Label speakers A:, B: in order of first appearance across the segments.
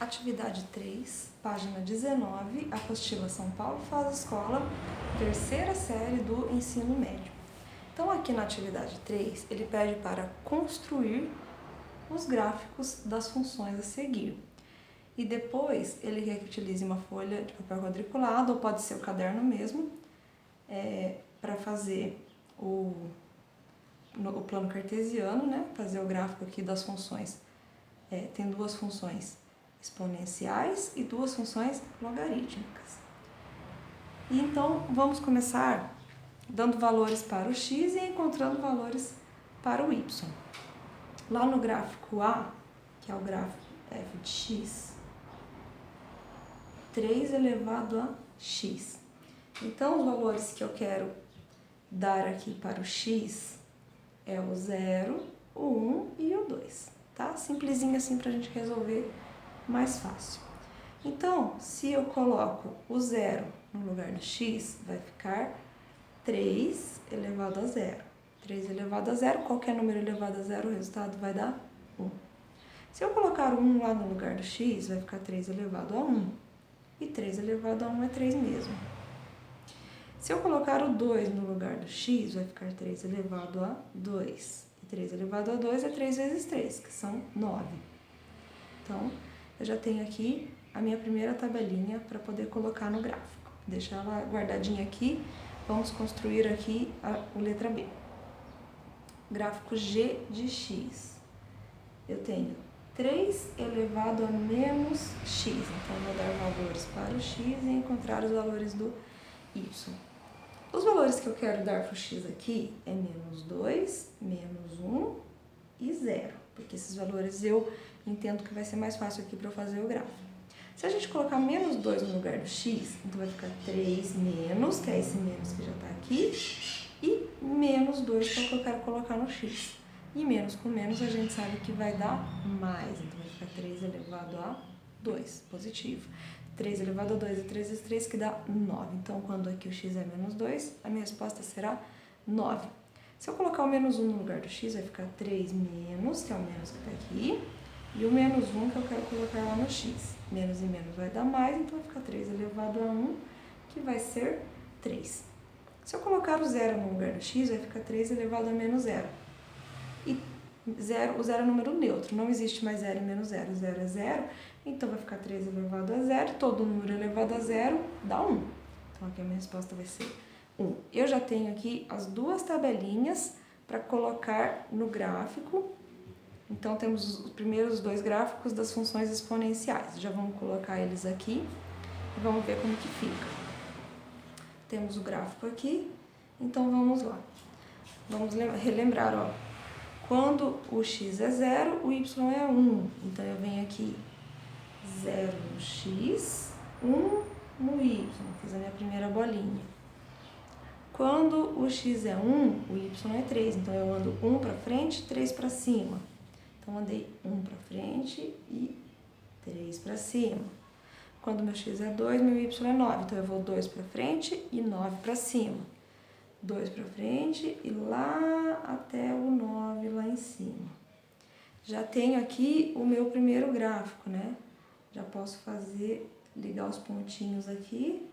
A: Atividade 3, página 19, apostila São Paulo Faz Escola, terceira série do ensino médio. Então, aqui na atividade 3, ele pede para construir os gráficos das funções a seguir. E depois, ele quer que utilize uma folha de papel quadriculado, ou pode ser o caderno mesmo, para fazer o plano cartesiano, né? Fazer o gráfico aqui das funções. Tem duas funções exponenciais e duas funções logarítmicas. E então, vamos começar dando valores para o x e encontrando valores para o y. Lá no gráfico A, que é o gráfico f de x, 3 elevado a x. Então, os valores que eu quero dar aqui para o x é o 0, o 1 e o 2, tá? Simplesinho assim para a gente resolver mais fácil. Então, se eu coloco o 0 no lugar do x, vai ficar 3 elevado a 0. 3 elevado a 0, qualquer número elevado a 0, o resultado vai dar 1. Se eu colocar o 1 lá no lugar do x, vai ficar 3 elevado a 1. E 3 elevado a 1 é 3 mesmo. Se eu colocar o 2 no lugar do x, vai ficar 3 elevado a 2. E 3 elevado a 2 é 3 vezes 3, que são 9. Então, eu já tenho aqui a minha primeira tabelinha para poder colocar no gráfico. Deixa ela guardadinha aqui. Vamos construir aqui a letra B. Gráfico G de x. Eu tenho 3 elevado a menos x. Então, eu vou dar valores para o x e encontrar os valores do y. Os valores que eu quero dar para o x aqui é menos 2, menos 1 e 0. Porque esses valores eu entendo que vai ser mais fácil aqui para eu fazer o gráfico. Se a gente colocar menos 2 no lugar do x, então vai ficar 3 menos, que é esse menos que já está aqui, e menos 2 que é o que eu quero colocar no x. E menos com menos a gente sabe que vai dar mais, então vai ficar 3 elevado a 2, positivo. 3 elevado a 2 é 3 vezes 3, que dá 9. Então, quando aqui o x é menos 2, a minha resposta será 9. Se eu colocar o menos 1 no lugar do x, vai ficar 3 menos, que é o menos que está aqui, e o menos 1 que eu quero colocar lá no x. Menos e menos vai dar mais, então vai ficar 3 elevado a 1, que vai ser 3. Se eu colocar o 0 no lugar do x, vai ficar 3 elevado a menos 0. E o 0 é um número neutro, não existe mais 0 e menos 0. 0 é 0, então vai ficar 3 elevado a 0. Todo número elevado a 0 dá 1. Então, aqui a minha resposta vai ser 1. Eu já tenho aqui as duas tabelinhas para colocar no gráfico. Então, temos os primeiros dois gráficos das funções exponenciais. Já vamos colocar eles aqui e vamos ver como que fica. Temos o gráfico aqui, então vamos lá. Vamos relembrar, ó. Quando o x é 0, o y é 1. Então, eu venho aqui 0 no x, 1 no y. Fiz a minha primeira bolinha. Quando o x é 1, o y é 3. Então, eu ando 1 para frente, 3 para cima. Então, andei 1 para frente e 3 para cima. Quando meu x é 2, meu y é 9. Então, eu vou 2 para frente e 9 para cima. 2 para frente e lá até o 9 lá em cima. Já tenho aqui o meu primeiro gráfico, né? Já posso ligar os pontinhos aqui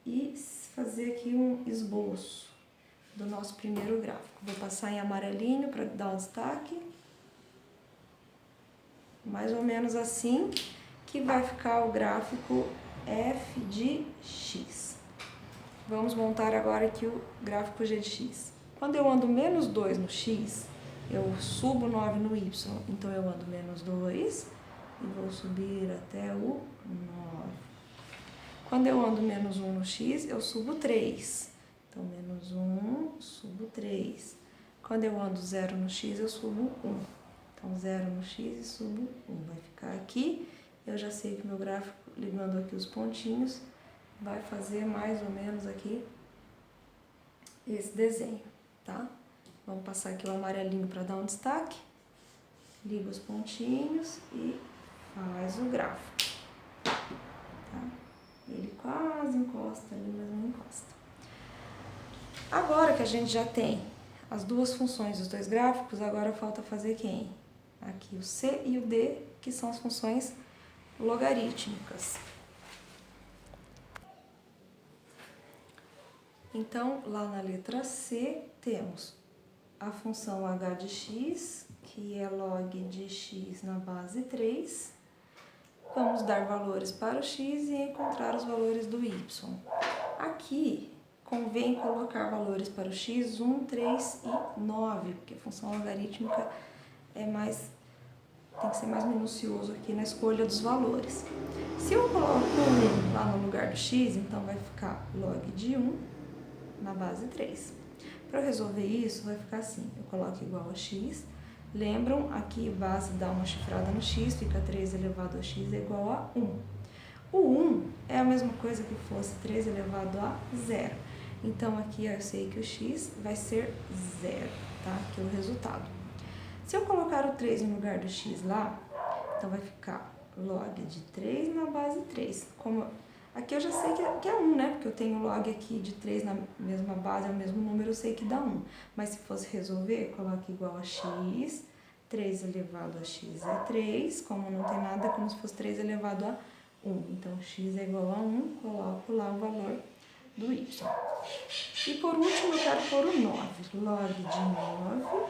A: e fazer aqui um esboço do nosso primeiro gráfico. Vou passar em amarelinho para dar um destaque. Mais ou menos assim que vai ficar o gráfico f de x. Vamos montar agora aqui o gráfico g de x. Quando eu ando menos 2 no x, eu subo 9 no y. Então, eu ando menos 2 e vou subir até o 9. Quando eu ando menos 1 no x, eu subo 3. Então, menos 1, subo 3. Quando eu ando 0 no x, eu subo 1. Então, 0 no x e subo 1. Vai ficar aqui. Eu já sei que meu gráfico, ligando aqui os pontinhos, vai fazer mais ou menos aqui esse desenho, tá? Vamos passar aqui o amarelinho para dar um destaque. Liga os pontinhos e faz o gráfico, tá? Ele quase encosta ali, mas não encosta. Agora que a gente já tem as duas funções, os dois gráficos, agora falta fazer quem? Aqui o C e o D, que são as funções logarítmicas. Então, lá na letra C, temos a função h de x, que é log de x na base 3. Vamos dar valores para o x e encontrar os valores do y. Aqui, convém colocar valores para o x, 1, 3 e 9, porque a função logarítmica tem que ser mais minucioso aqui na escolha dos valores. Se eu coloco 1 lá no lugar do x, então vai ficar log de 1 na base 3. Para eu resolver isso, vai ficar assim, eu coloco igual a x, lembram, aqui base dá uma chifrada no x, fica 3 elevado a x é igual a 1. O 1 é a mesma coisa que fosse 3 elevado a 0. Então, aqui eu sei que o x vai ser 0, tá? Aqui é o resultado. Se eu colocar o 3 no lugar do x lá, então vai ficar log de 3 na base 3. Aqui eu já sei que é 1, né? Porque eu tenho log aqui de 3 na mesma base, é o mesmo número, eu sei que dá 1. Mas se fosse resolver, coloque igual a x, 3 elevado a x é 3, como não tem nada, é como se fosse 3 elevado a 1. Então, x é igual a 1, coloco lá o valor do y. E por último, eu quero pôr o 9. Log de 9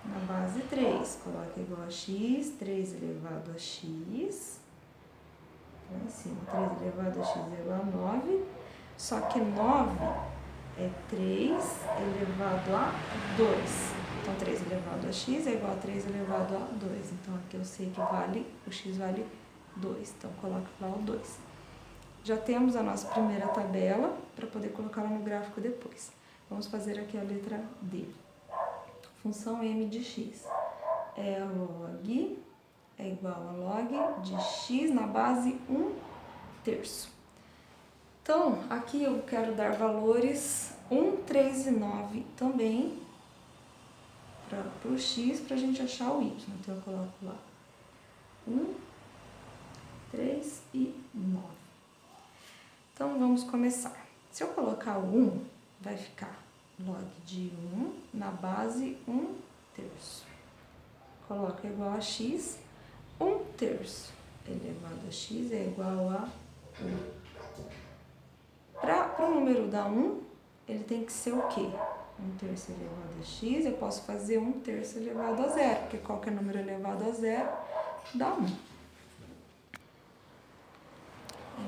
A: na base 3. Coloque igual a x, 3 elevado a x. Lá em cima, 3 elevado a x é igual a 9. Só que 9 é 3 elevado a 2. Então, 3 elevado a x é igual a 3 elevado a 2. Então, aqui eu sei que o x vale 2. Então, coloco lá o 2. Já temos a nossa primeira tabela para poder colocar ela no gráfico depois. Vamos fazer aqui a letra D. Função m de x é log, é igual a log de x na base 1/3. Então, aqui eu quero dar valores 1, 3 e 9 também para o x, para a gente achar o y. Então, eu coloco lá 1, 3 e 9. Então, vamos começar. Se eu colocar o 1, vai ficar log de 1 na base 1/3. Coloco igual a x, 1/3 elevado a x é igual a 1. Para o número dar 1, ele tem que ser o quê? 1/3 elevado a x, eu posso fazer 1/3 elevado a 0, porque qualquer número elevado a 0 dá 1.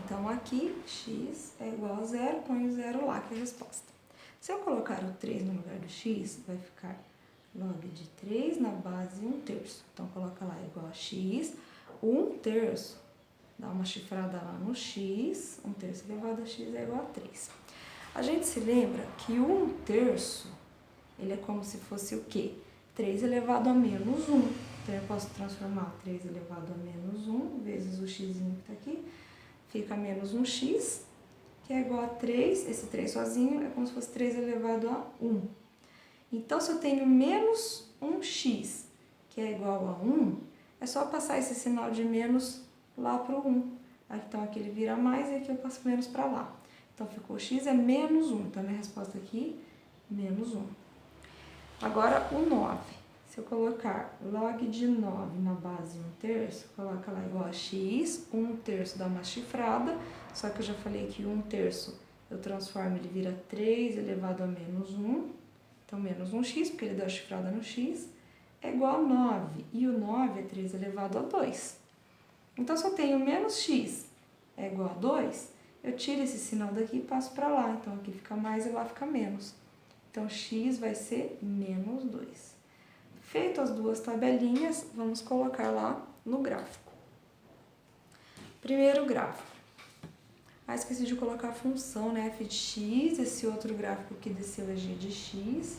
A: Então, aqui, x é igual a 0, põe o 0 lá, que é a resposta. Se eu colocar o 3 no lugar do x, vai ficar log de 3 na base 1/3. Então, coloca lá igual a x, 1/3, dá uma chifrada lá no x, 1/3 elevado a x é igual a 3. A gente se lembra que o 1/3, ele é como se fosse o quê? 3 elevado a menos 1. Então, eu posso transformar 3 elevado a menos 1 vezes o x que está aqui, fica menos 1x, que é igual a 3, esse 3 sozinho é como se fosse 3 elevado a 1. Então, se eu tenho menos 1x, que é igual a 1, é só passar esse sinal de menos lá para o 1. Então, aqui ele vira mais e aqui eu passo menos para lá. Então, ficou x é menos 1. Então, a minha resposta aqui, menos 1. Agora, o 9. Se eu colocar log de 9 na base 1/3, coloca lá igual a x, 1/3 dá uma chifrada, só que eu já falei que 1/3 eu transformo, ele vira 3 elevado a menos 1, então menos 1x, porque ele dá a chifrada no x, é igual a 9, e o 9 é 3 elevado a 2. Então, se eu tenho menos x é igual a 2, eu tiro esse sinal daqui e passo para lá, então aqui fica mais e lá fica menos. Então, x vai ser menos 2. Feito as duas tabelinhas, vamos colocar lá no gráfico. Primeiro gráfico. Esqueci de colocar a função, né? F de x, esse outro gráfico que desceu é g de x.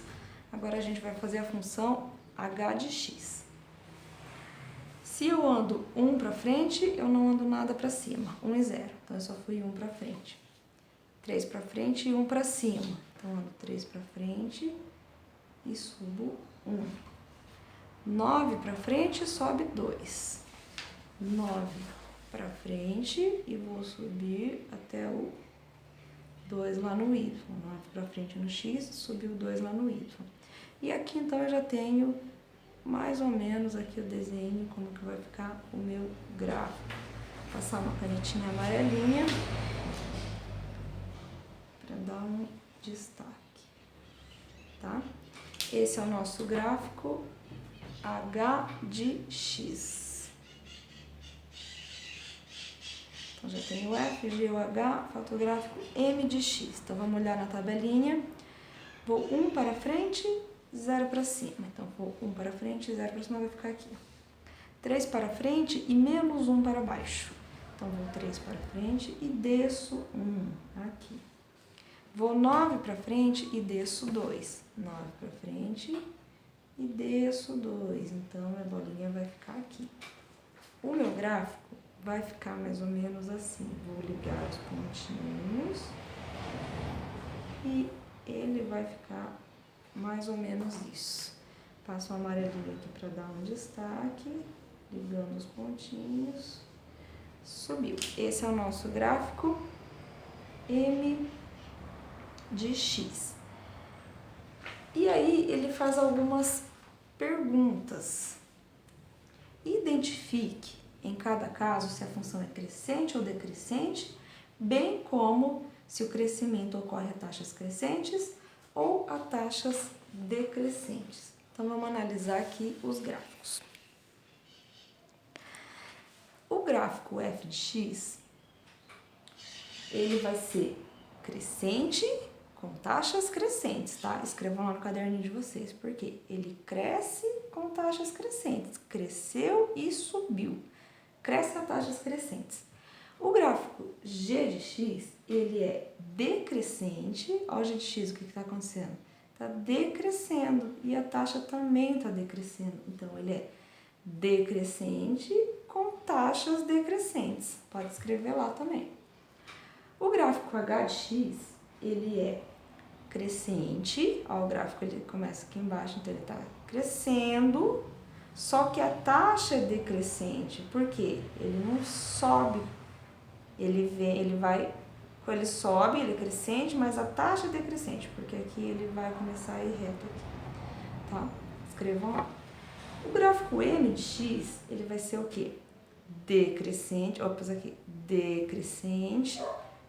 A: Agora, a gente vai fazer a função h de x. Se eu ando 1 para frente, eu não ando nada para cima. 1 e 0. Então, eu só fui 1 para frente. 3 para frente e 1 para cima. Então, ando 3 para frente e subo 1. 9 para frente, sobe 2. 9 para frente e vou subir até o 2 lá no y. 9 para frente no x, subiu 2 lá no y. E aqui, então, eu já tenho mais ou menos aqui o desenho, como que vai ficar o meu gráfico. passar uma canetinha amarelinha para dar um destaque, tá? Esse é o nosso gráfico H de X. Então, já tem o F, G, o H, falta o gráfico M de X. Então, vamos olhar na tabelinha. Vou 1 para frente, 0 para cima. Então, vou 1 para frente, 0 para cima, vai ficar aqui. 3 para frente e menos 1 para baixo. Então, vou 3 para frente e desço 1 aqui. Vou 9 para frente e desço 2. 9 para frente e desço 2. Então, a bolinha vai ficar aqui. O meu gráfico vai ficar mais ou menos assim. Vou ligar os pontinhos e ele vai ficar mais ou menos isso. Passo o amarelinho aqui para dar um destaque, ligando os pontinhos. Subiu. Esse é o nosso gráfico M de X. E aí ele faz algumas perguntas. Identifique em cada caso se a função é crescente ou decrescente, bem como se o crescimento ocorre a taxas crescentes ou a taxas decrescentes. Então vamos analisar aqui os gráficos. O gráfico f de x, ele vai ser crescente com taxas crescentes, tá? Escrevam lá no caderninho de vocês, porque ele cresce com taxas crescentes, cresceu e subiu, cresce a taxas crescentes. O gráfico g de x, ele é decrescente, olha o g de x, o que está acontecendo? Está decrescendo e a taxa também está decrescendo, então ele é decrescente com taxas decrescentes, pode escrever lá também. O gráfico h de x, ele é crescente, ó, o gráfico ele começa aqui embaixo, então ele está crescendo, só que a taxa é decrescente, porque ele não sobe, quando ele sobe, ele é crescente, mas a taxa é decrescente, porque aqui ele vai começar a ir reto aqui, tá? Escrevam lá. O gráfico m de x, ele vai ser o quê? Decrescente, opa, aqui, decrescente,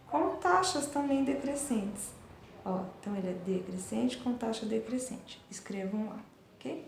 A: com taxas também decrescentes. Ó, então ele é decrescente com taxa decrescente. Escrevam lá, ok?